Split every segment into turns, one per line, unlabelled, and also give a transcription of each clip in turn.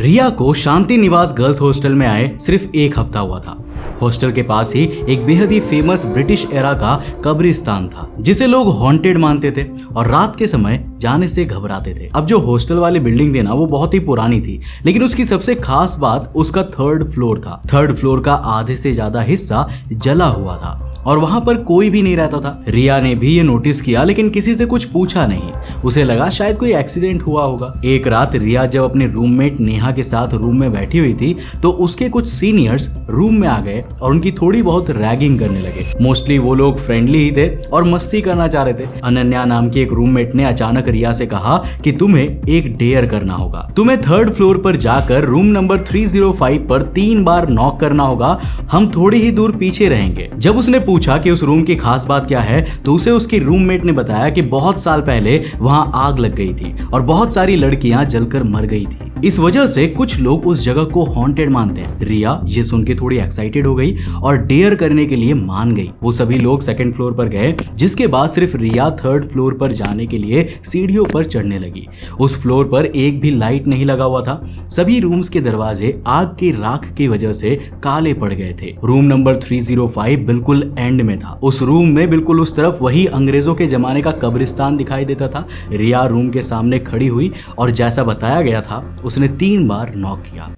रिया को शांति निवास girls hostel में आए सिर्फ एक हफ्ता हुआ था। हॉस्टल के पास ही एक बेहद ही फेमस ब्रिटिश एरा का कब्रिस्तान था जिसे लोग हॉन्टेड मानते थे और रात के समय जाने से घबराते थे। अब जो हॉस्टल वाली बिल्डिंग थी ना वो बहुत ही पुरानी थी, लेकिन उसकी सबसे खास बात उसका 3rd फ्लोर था। 3rd फ्लोर का आधे से ज्यादा हिस्सा जला हुआ था और वहां पर कोई भी नहीं रहता था। रिया ने भी ये नोटिस किया लेकिन किसी से कुछ पूछा नहीं। उसे लगा शायद कोई एक्सीडेंट हुआ होगा। एक रात रिया जब अपने रूममेट नेहा के साथ रूम में बैठी हुई थी तो उसके कुछ सीनियर्स रूम में आ गए और उनकी थोड़ी बहुत रैगिंग करने लगे। मोस्टली वो लोग फ्रेंडली ही थे और मस्ती करना चाह रहे थे। अनन्या नाम की एक रूममेट ने अचानक रिया से कहा कि तुम्हें एक डेयर करना होगा। तुम्हें 3rd फ्लोर पर जाकर रूम नंबर 305 पर 3 बार नॉक करना होगा। हम थोड़ी ही दूर पीछे रहेंगे। जब उसने पूछा कि उस रूम की खास बात क्या है तो उसे उसकी रूममेट ने बताया कि बहुत साल पहले वहां आग लग गई थी और बहुत सारी लड़कियां जलकर मर गई थी। इस वजह से कुछ लोग उस जगह को हॉन्टेड मानते हैं। रिया ये सुन के थोड़ी एक्साइटेड हो गई और डेयर करने के लिए मान गई। वो सभी लोग 2nd फ्लोर पर गए, जिसके बाद सिर्फ रिया 3rd फ्लोर पर जाने के लिए सीढ़ियों पर चढ़ने लगी। उस फ्लोर पर एक भी लाइट नहीं लगा हुआ था। सभी रूम्स के दरवाजे आग की राख की वजह से काले पड़ गए थे। रूम नंबर 305 बिल्कुल एंड में था। उस रूम में बिल्कुल उस तरफ वही अंग्रेजों के जमाने का कब्रिस्तान दिखाई देता था। रिया रूम के सामने खड़ी हुई और जैसा बताया गया था उसने 3 बार नॉक किया।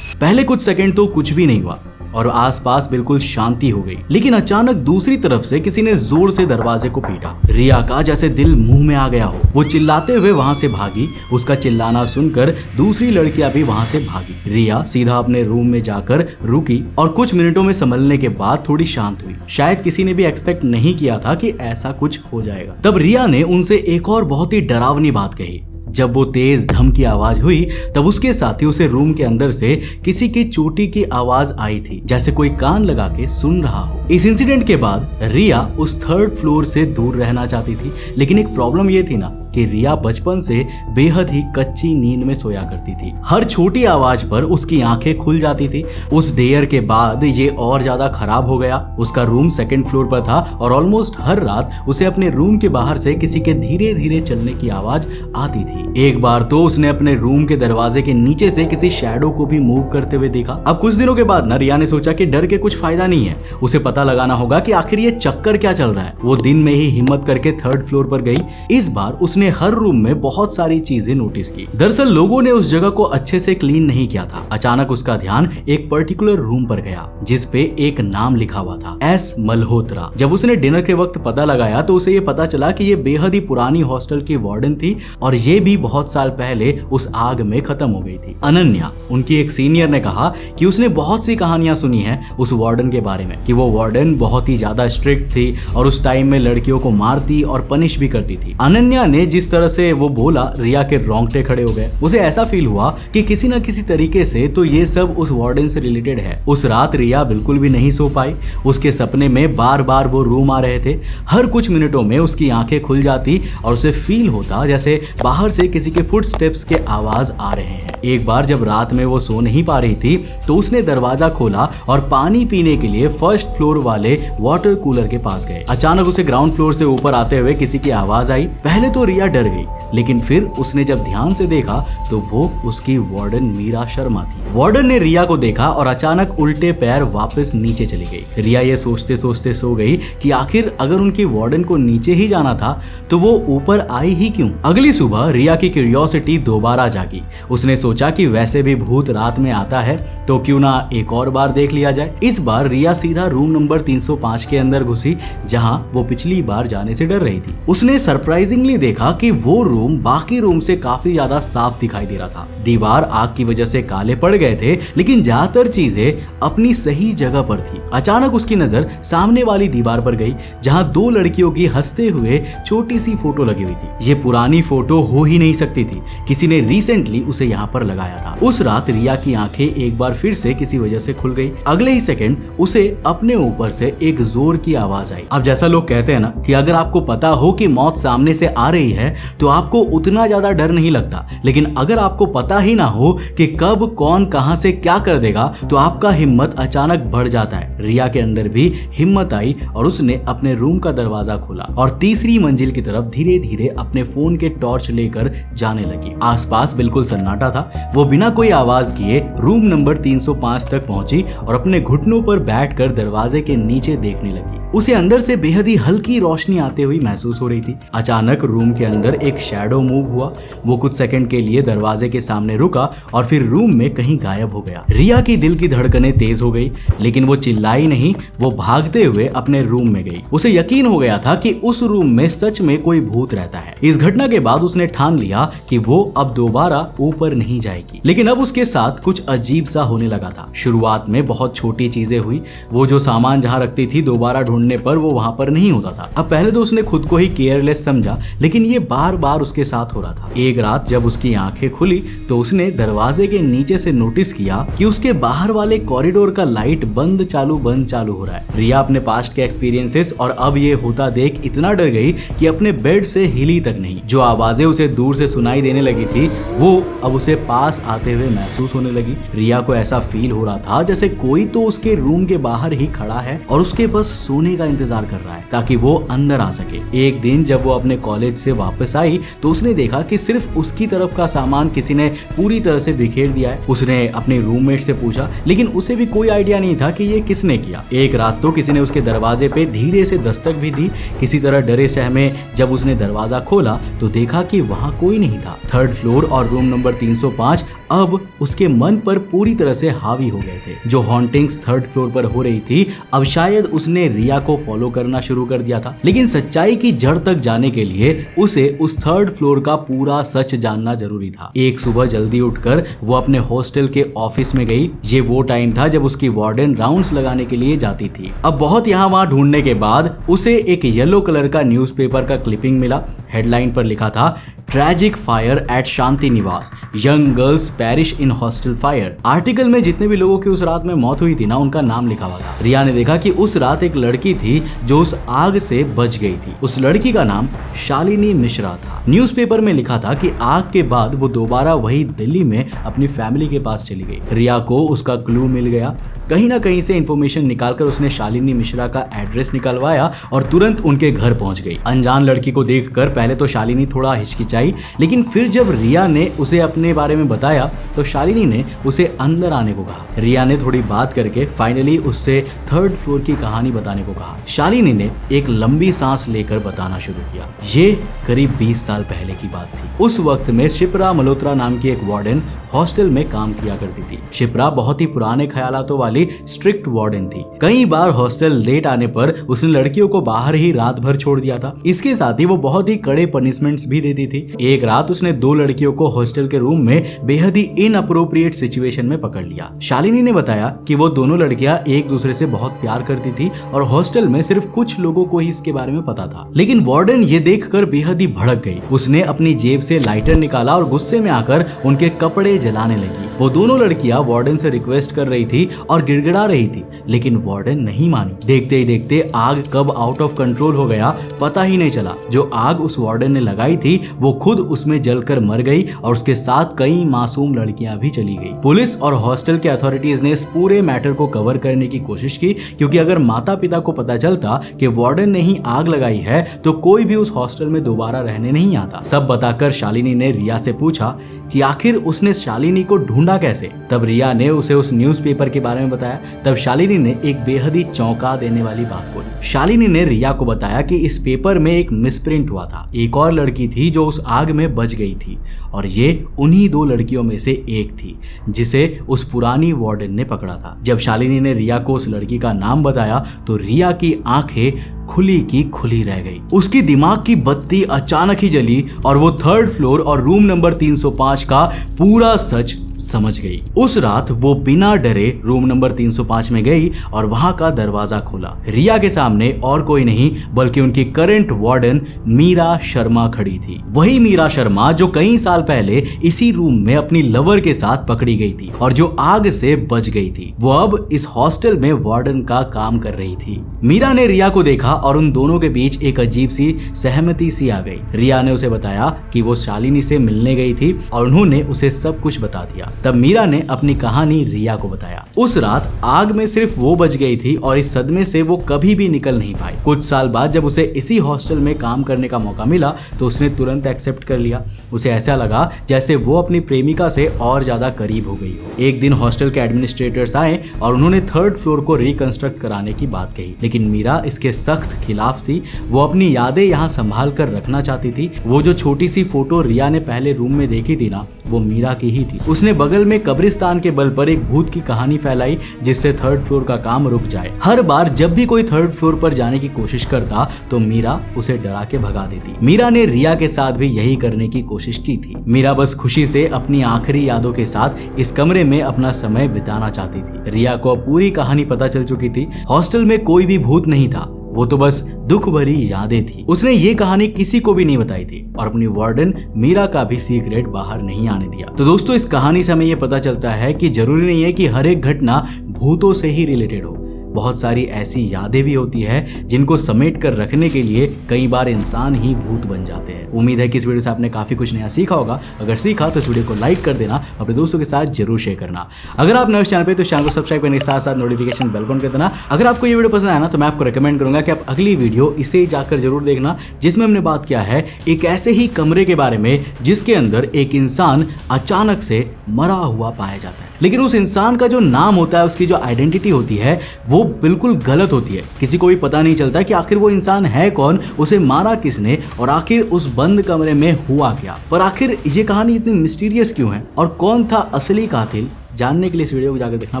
पहले कुछ सेकंड तो कुछ भी नहीं हुआ और आसपास बिल्कुल शांति हो गई, लेकिन अचानक दूसरी तरफ से किसी ने जोर से दरवाजे को पीटा। रिया का जैसे दिल मुंह में आ गया हो। वो चिल्लाते हुए वहां से भागी। उसका चिल्लाना सुनकर दूसरी लड़कियां भी वहां से भागी। रिया सीधा अपने रूम में जाकर रुकी और कुछ मिनटों में संभलने के बाद थोड़ी शांत हुई। शायद किसी ने भी एक्सपेक्ट नहीं किया था कि ऐसा कुछ हो जाएगा। तब रिया ने उनसे एक और बहुत ही डरावनी बात कही। जब वो तेज धम की आवाज हुई तब उसके साथी उसे रूम के अंदर से किसी की चोटी की आवाज आई थी, जैसे कोई कान लगा के सुन रहा हो। इस इंसिडेंट के बाद रिया उस 3rd फ्लोर से दूर रहना चाहती थी, लेकिन एक प्रॉब्लम ये थी ना कि रिया बचपन से बेहद ही कच्ची नींद में सोया करती थी। हर छोटी आवाज पर उसकी आंखें खुल जाती थी। उस डेयर के बाद ये और ज्यादा खराब हो गया। उसका रूम 2nd फ्लोर पर था और ऑलमोस्ट हर रात उसे अपने रूम के बाहर से किसी के धीरे धीरे चलने की आवाज आती थी। एक बार तो उसने अपने रूम के दरवाजे के नीचे से किसी शैडो को भी मूव करते हुए देखा। अब कुछ दिनों के बाद ना रिया ने सोचा कि डर के कुछ फायदा नहीं है, उसे पता लगाना होगा कि आखिर ये चक्कर क्या चल रहा है। वो दिन में ही हिम्मत करके 3rd फ्लोर पर गई। इस बार उसने हर रूम में बहुत सारी चीजें नोटिस की। दरअसल लोगों ने उस जगह को अच्छे से क्लीन नहीं किया था। अचानक उसका ध्यान एक पर्टिकुलर रूम पर गया जिस पे एक नाम लिखा हुआ था, एस मल्होत्रा। जब उसने डिनर के वक्त पता लगाया तो उसे ये पता चला कि ये बेहद ही पुरानी हॉस्टल की वार्डन थी और ये भी बहुत साल पहले उस आग में खत्म हो गई थी। अनन्या, उनकी एक सीनियर, ने कहा कि उसने बहुत सी कहानियां सुनी हैं उस वार्डन के बारे में कि वो वार्डन बहुत ही ज्यादा स्ट्रिक्ट थी और उस टाइम में लड़कियों को मारती और पनिश भी करती थी। अनन्या ने जिस तरह से वो बोला, रिया के रोंगटे खड़े हो गए। उसे ऐसा फील हुआ कि किसी न किसी तरीके से तो ये सब उस वार्डन से रिलेटेड है। उस रात रिया बिल्कुल भी नहीं सो पाई। उसके सपने में बार बार वो रूम आ रहे थे। हर कुछ मिनटों में उसकी आंखें खुल जाती और उसे फील होता जैसे बाहर से किसी के फुटस्टेप्स के आवाज आ रहे हैं। एक बार जब रात में वो सो नहीं पा रही थी तो उसने दरवाजा खोला और पानी पीने के लिए 1st फ्लोर वाले वाटर कूलर के पास गए। अचानक उसे ग्राउंड फ्लोर से ऊपर आते हुए किसी की आवाज आई। पहले तो रिया डर गई, लेकिन फिर उसने जब ध्यान से देखा तो वो उसकी वार्डन मीरा शर्मा थी। वार्डन ने रिया को देखा और अचानक उल्टे पैर वापस नीचे चली गई। रिया ये सोचते सोचते सो गई कि आखिर अगर उनकी वार्डन को नीचे ही जाना था तो वो ऊपर आई ही क्यों। अगली सुबह रिया की क्यूरियोसिटी दोबारा जागी। उसने सोचा कि वैसे भी भूत रात में आता है तो क्यों ना एक और बार देख लिया जाए। इस बार रिया सीधा रूम नंबर 305 के अंदर घुसी जहां वो पिछली बार जाने से डर रही थी। उसने सरप्राइजिंगली देखा कि वो रूम बाकी रूम से काफी ज्यादा साफ दिखाई दे रहा था। दीवार आग की वजह से काले पड़ गए थे, लेकिन ज्यादातर चीजें अपनी सही जगह पर थी। अचानक उसकी नजर सामने वाली दीवार पर गई जहां 2 लड़कियों की हंसते हुए छोटी सी फोटो लगी हुई थी। ये पुरानी फोटो हो ही नहीं सकती थी, किसी ने रिसेंटली उसे यहाँ पर लगाया था। उस रात रिया की आंखें एक बार फिर से किसी वजह से खुल गई। अगले ही सेकंड उसे अपने ऊपर से एक जोर की आवाज आई। अब जैसा लोग कहते हैं ना कि अगर आपको पता हो कि मौत सामने से आ रही है है तो आपको उतना ज्यादा डर नहीं लगता, लेकिन अगर आपको पता ही ना हो कि कब कौन कहां से क्या कर देगा तो आपका हिम्मत अचानक बढ़ जाता है। रिया के अंदर भी हिम्मत आई और उसने अपने रूम का दरवाजा खोला और तीसरी मंजिल की तरफ धीरे धीरे अपने फोन के टॉर्च लेकर जाने लगी। आसपास बिल्कुल सन्नाटा था। वो बिना कोई आवाज किए रूम नंबर 305 तक पहुंची और अपने घुटनों पर बैठकर दरवाजे के नीचे देखने लगी। उसे अंदर से बेहद ही हल्की रोशनी आते हुई महसूस हो रही थी। अचानक रूम के अंदर एक शैडो मूव हुआ। वो कुछ सेकंड के लिए दरवाजे के सामने रुका और फिर रूम में कहीं गायब हो गया। रिया की दिल की धड़कनें तेज हो गई, लेकिन वो चिल्लाई नहीं, वो भागते हुए अपने रूम में गई। उसे यकीन हो गया था कि उस रूम में सच में कोई भूत रहता है। इस घटना के बाद उसने ठान लिया कि वो अब दोबारा ऊपर नहीं जाएगी। लेकिन अब उसके साथ कुछ अजीब सा होने लगा था। शुरुआत में बहुत छोटी चीजें हुई। वो जो सामान जहाँ रखती थी दोबारा ढूंढने पर वो वहां पर नहीं होता था। अब पहले तो उसने खुद को ही केयरलेस समझा, लेकिन ये बार बार उसके साथ हो रहा था। एक रात जब उसकी आंखें खुली तो उसने दरवाजे के नीचे से नोटिस किया कि उसके बाहर वाले कॉरिडोर का लाइट बंद चालू हो रहा है। रिया अपने पास्ट के एक्सपीरियंसेस और अब ये होता देख इतना डर गई कि अपने बेड से हिली तक नहीं। जो आवाजें उसे दूर से सुनाई देने लगी थी वो अब उसे पास आते हुए महसूस होने लगी। रिया को ऐसा फील हो रहा था जैसे कोई तो उसके रूम के बाहर ही खड़ा है और उसके बस सोने का इंतजार कर रहा है ताकि वो अंदर आ सके। एक दिन जब वो अपने कॉलेज से वापस आई तो उसने देखा कि सिर्फ उसकी तरफ का सामान किसी ने पूरी तरह से बिखेर दिया है। उसने अपने रूममेट से पूछा, लेकिन उसे भी कोई आइडिया नहीं था कि ये किसने किया। एक रात तो किसी ने उसके दरवाजे पे धीरे से दस्तक भी दी। किसी तरह डरे सहमे जब उसने दरवाजा खोला तो देखा कि वहाँ कोई नहीं था। थर्ड फ्लोर और रूम नंबर 305 अब उसके मन पर पूरी तरह से हावी हो गए थे। जो हॉन्टिंग्स थर्ड फ्लोर पर हो रही थी अब शायद उसने रिया को फॉलो करना शुरू कर दिया था, लेकिन सच्चाई की जड़ तक जाने के लिए उसे उस थर्ड फ्लोर का पूरा सच जानना जरूरी था। एक सुबह जल्दी उठकर वो अपने हॉस्टल के ऑफिस में गई। ये वो टाइम था जब उसकी वार्डन राउंड्स लगाने के लिए जाती थी। अब बहुत यहाँ वहाँ ढूंढने के बाद उसे एक येलो कलर का न्यूज़पेपर का क्लिपिंग मिला। हेडलाइन पर लिखा था, tragic fire at Shanti Niwas, young girls perish in hostel fire. Article में जितने भी लोगों की उस रात में मौत हुई थी ना, उनका नाम लिखा हुआ था। रिया ने देखा कि उस रात एक लड़की थी जो उस आग से बच गई थी। उस लड़की का नाम शालिनी मिश्रा था। न्यूज़पेपर में लिखा था कि आग के बाद वो दोबारा वही दिल्ली में अपनी फैमिली के पास चली गई। रिया को उसका क्लू मिल गया। कहीं ना कहीं से इंफॉर्मेशन निकालकर उसने शालिनी मिश्रा का एड्रेस निकलवाया और तुरंत उनके घर पहुंच गई। अनजान लड़की को देखकर पहले तो शालिनी थोड़ा हिचकिचाई, लेकिन फिर जब रिया ने उसे अपने बारे में बताया तो शालिनी ने उसे अंदर आने को कहा। रिया ने थोड़ी बात करके फाइनली उससे थर्ड फ्लोर की कहानी बताने को कहा। शालिनी ने एक लंबी सांस लेकर बताना शुरू किया। ये करीब 20 साल पहले की बात थी। उस वक्त में शिप्रा मल्होत्रा नाम की एक वार्डन हॉस्टल में काम किया करती थी। शिप्रा बहुत ही पुराने ख्यालातों वाली स्ट्रिक्ट वार्डन थी। कई बार हॉस्टल लेट आने पर उसने लड़कियों को बाहर ही रात भर छोड़ दिया था। इसके साथ ही वो बहुत ही कड़े पनिशमेंट्स भी देती थी। एक रात उसने 2 लड़कियों को हॉस्टल के रूम में बेहद ही इनअप्रोप्रिएट सिचुएशन में पकड़ लिया। शालिनी ने बताया कि वो दोनों लड़कियां एक दूसरे से बहुत प्यार करती थी और हॉस्टल में सिर्फ कुछ लोगों को ही इसके बारे में पता था। लेकिन वार्डन ये देखकर बेहद ही भड़क गई। उसने अपनी जेब से लाइटर निकाला और गुस्से में आकर उनके कपड़े जलाने लगी। वो दोनों लड़कियां वार्डन से रिक्वेस्ट कर रही थी और गिड़गिड़ा रही थी, लेकिन वार्डन नहीं मानी। देखते ही देखते आग कब आउट ऑफ कंट्रोल हो गया पता ही नहीं चला। जो आग उस वार्डन ने लगाई थी वो खुद उसमें जलकर मर गई और उसके साथ कई मासूम लड़कियां भी चली गई। पुलिस और हॉस्टल के अथॉरिटीज ने इस पूरे मैटर को कवर करने की कोशिश की, क्योंकि अगर माता पिता को पता चलता कि वार्डन ने ही आग लगाई है तो कोई भी उस हॉस्टल में दोबारा रहने नहीं आता। सब बताकर शालिनी ने रिया से पूछा कि आखिर उसने शालिनी को ढूंढा कैसे। तब रिया ने उसे उस न्यूज़पेपर के बारे में बताया। तब शालिनी ने एक बेहद ही चौंका देने वाली बात बोली। शालिनी ने रिया को बताया कि इस पेपर में एक मिसप्रिंट हुआ था। एक और लड़की थी जो उस आग में बच गई थी और ये उन्हीं 2 लड़कियों में से एक थी जिसे उस पुरानी वार्डन ने पकड़ा था। जब शालिनी ने रिया को उस लड़की का नाम बताया तो रिया की आंखें खुली की खुली रह गई। उसकी दिमाग की बत्ती अचानक ही जली और वो थर्ड फ्लोर और रूम नंबर 305 का पूरा सच समझ गई। उस रात वो बिना डरे रूम नंबर 305 में गई और वहां का दरवाजा खोला। रिया के सामने और कोई नहीं बल्कि उनकी करंट वार्डन मीरा शर्मा खड़ी थी। वही मीरा शर्मा जो कई साल पहले इसी रूम में अपनी लवर के साथ पकड़ी गई थी और जो आग से बच गई थी। वो अब इस हॉस्टल में वार्डन का काम कर रही थी। मीरा ने रिया को देखा और उन दोनों के बीच एक अजीब सी सहमति सी आ गई। रिया ने उसे बताया कि वो शालिनी से मिलने गई थी और उन्होंने उसे सब कुछ बता दिया। तब मीरा ने अपनी कहानी रिया को बताया। उस रात आग में सिर्फ वो बच गई थी और इस सदमे से वो कभी भी निकल नहीं पाई। कुछ साल बाद जब उसे इसी हॉस्टल में काम करने का मौका मिला तो उसने तुरंत एक्सेप्ट कर लिया। उसे ऐसा लगा जैसे वो अपनी प्रेमिका से और ज्यादा करीब हो गई हो। एक दिन हॉस्टल के एडमिनिस्ट्रेटर्स आए और उन्होंने 3rd फ्लोर को रिकंस्ट्रक्ट कराने की बात कही, लेकिन मीरा इसके सख्त खिलाफ थी। वो अपनी यादें यहाँ संभाल कर रखना चाहती थी। वो जो छोटी सी फोटो रिया ने पहले रूम में देखी थी ना, वो मीरा की ही थी। उसने बगल में कब्रिस्तान के बल पर एक भूत की कहानी फैलाई जिससे 3rd फ्लोर का काम रुक जाए। हर बार जब भी कोई 3rd फ्लोर पर जाने की कोशिश करता तो मीरा उसे डरा के भगा देती। मीरा ने रिया के साथ भी यही करने की कोशिश की थी। मीरा बस खुशी से अपनी आखिरी यादों के साथ इस कमरे में अपना समय बिताना चाहती थी। रिया को पूरी कहानी पता चल चुकी थी। हॉस्टल में कोई भी भूत नहीं था, वो तो बस दुख भरी यादें थी। उसने ये कहानी किसी को भी नहीं बताई थी और अपनी वार्डन मीरा का भी सीक्रेट बाहर नहीं आने दिया। तो दोस्तों, इस कहानी से हमें ये पता चलता है कि जरूरी नहीं है कि हर एक घटना भूतों से ही रिलेटेड हो। बहुत सारी ऐसी यादें भी होती है जिनको समेट कर रखने के लिए कई बार इंसान ही भूत बन जाते हैं। उम्मीद है कि इस वीडियो से आपने काफी कुछ नया सीखा होगा। अगर सीखा तो इस वीडियो को लाइक कर देना, अपने दोस्तों के साथ जरूर शेयर करना। अगर आप नए इस चैनल पे तो चैनल को सब्सक्राइब करने के साथ साथ नोटिफिकेशन बेल ऑन कर देना। अगर आपको ये वीडियो पसंद आया ना तो मैं आपको रिकमेंड करूंगा कि आप अगली वीडियो इसे जाकर जरूर देखना, जिसमें हमने बात किया है एक ऐसे ही कमरे के बारे में जिसके अंदर एक इंसान अचानक से मरा हुआ पाया जाता है, लेकिन उस इंसान का जो नाम होता है, उसकी जो आइडेंटिटी होती है, वो बिल्कुल गलत होती है। किसी को भी पता नहीं चलता कि आखिर वो इंसान है कौन, उसे मारा किसने और आखिर उस बंद कमरे में हुआ क्या। पर आखिर ये कहानी इतनी मिस्टीरियस क्यों है और कौन था असली कातिल, जानने के लिए इस वीडियो को जाकर देखना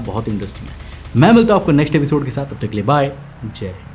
बहुत इंटरेस्टिंग है। मैं मिलता हूं आपको नेक्स्ट एपिसोड के साथ। तब तक के लिए बाय, जय हिंद।